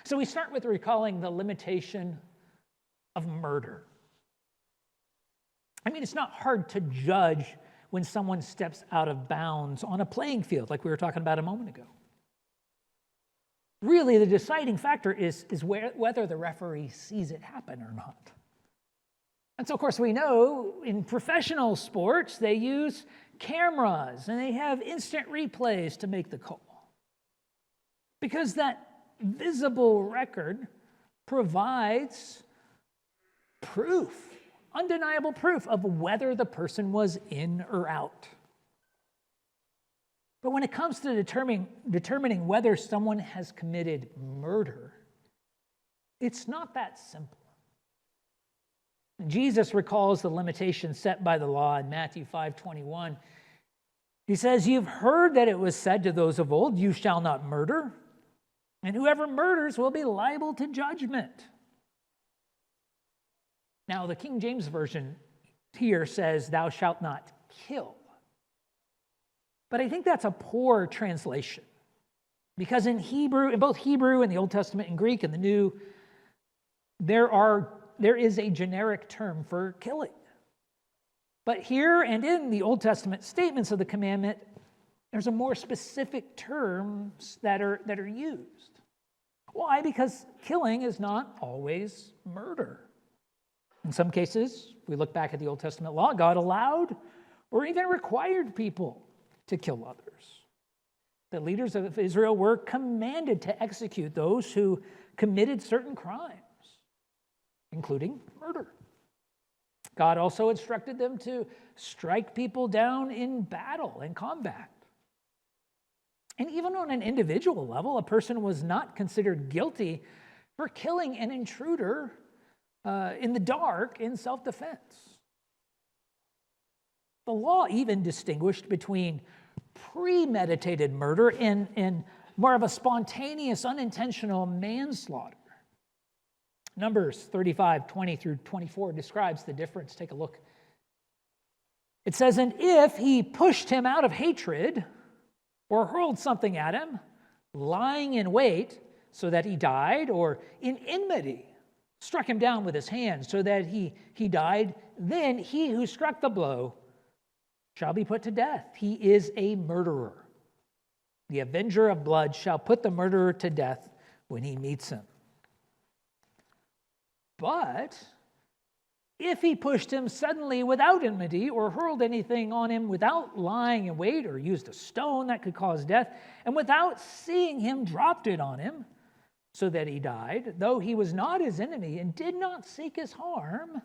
So we start with recalling the limitation of murder. I mean, it's not hard to judge when someone steps out of bounds on a playing field, like we were talking about a moment ago. Really, the deciding factor is whether the referee sees it happen or not. And so, of course, we know in professional sports, they use cameras and they have instant replays to make the call. Because that visible record provides proof, undeniable proof of whether the person was in or out. But when it comes to determining whether someone has committed murder, it's not that simple. Jesus recalls the limitation set by the law in Matthew 5:21. He says, "You've heard that it was said to those of old, 'You shall not murder,' and whoever murders will be liable to judgment." Now, the King James Version here says, "Thou shalt not kill." But I think that's a poor translation. Because in Hebrew, in both Hebrew and the Old Testament and Greek and the New, there is a generic term for killing. But here and in the Old Testament statements of the commandment, there's a more specific terms that are used. Why? Because killing is not always murder. In some cases, if we look back at the Old Testament law, God allowed or even required people to kill others. The leaders of Israel were commanded to execute those who committed certain crimes, including murder. God also instructed them to strike people down in battle and combat. And even on an individual level, a person was not considered guilty for killing an intruder in the dark in self-defense. The law even distinguished between premeditated murder and more of a spontaneous, unintentional manslaughter. Numbers 35:20 through 24 describes the difference. Take a look. It says, "And if he pushed him out of hatred or hurled something at him, lying in wait so that he died, or in enmity struck him down with his hand so that he died, then he who struck the blow shall be put to death. He is a murderer. The avenger of blood shall put the murderer to death when he meets him. But if he pushed him suddenly without enmity or hurled anything on him without lying in wait or used a stone that could cause death, and without seeing him dropped it on him so that he died, though he was not his enemy and did not seek his harm,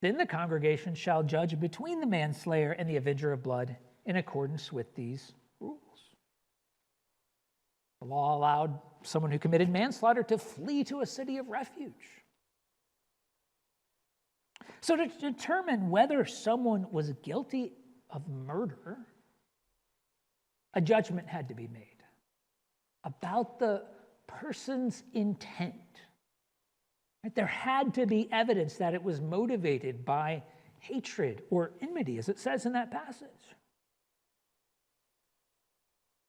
then the congregation shall judge between the manslayer and the avenger of blood in accordance with these rules." The law allowed someone who committed manslaughter to flee to a city of refuge. So to determine whether someone was guilty of murder, a judgment had to be made about the person's intent. There had to be evidence that it was motivated by hatred or enmity, as it says in that passage.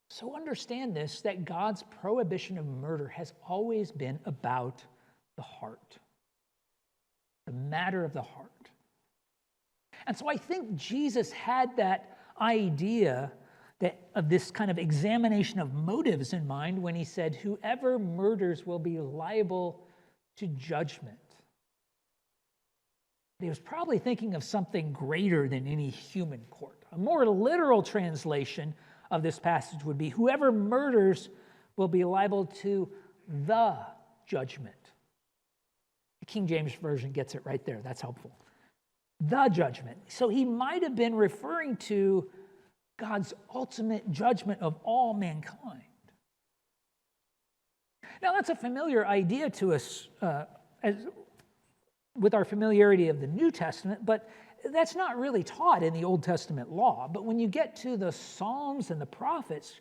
So understand this, that God's prohibition of murder has always been about the heart, the matter of the heart. And so I think Jesus had that idea of this kind of examination of motives in mind when he said, "Whoever murders will be liable to judgment." But he was probably thinking of something greater than any human court. A more literal translation of this passage would be, "Whoever murders will be liable to the judgment." The King James Version gets it right there. That's helpful. The judgment. So he might have been referring to God's ultimate judgment of all mankind. Now, that's a familiar idea to us with our familiarity of the New Testament, but that's not really taught in the Old Testament law. But when you get to the Psalms and the prophets,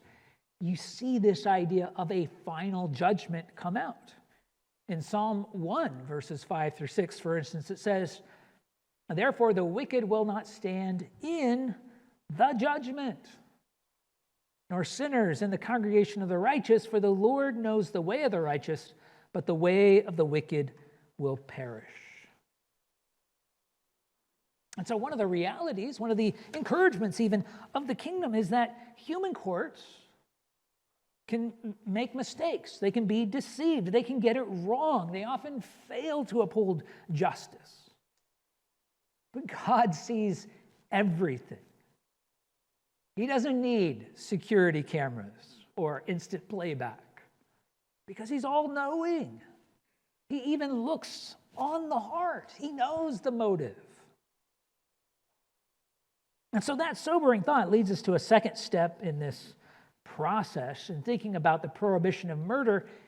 you see this idea of a final judgment come out. In Psalm 1, verses 5 through 6, for instance, it says, "Therefore the wicked will not stand in the judgment, nor sinners in the congregation of the righteous, for the Lord knows the way of the righteous, but the way of the wicked will perish. And so one of the realities, one of the encouragements even of the kingdom is that human courts can make mistakes. They can be deceived. They can get it wrong. They often fail to uphold justice. But God sees everything. He doesn't need security cameras or instant playback because he's all-knowing. He even looks on the heart. He knows the motive. And so that sobering thought leads us to a second step in this process in thinking about the prohibition of murder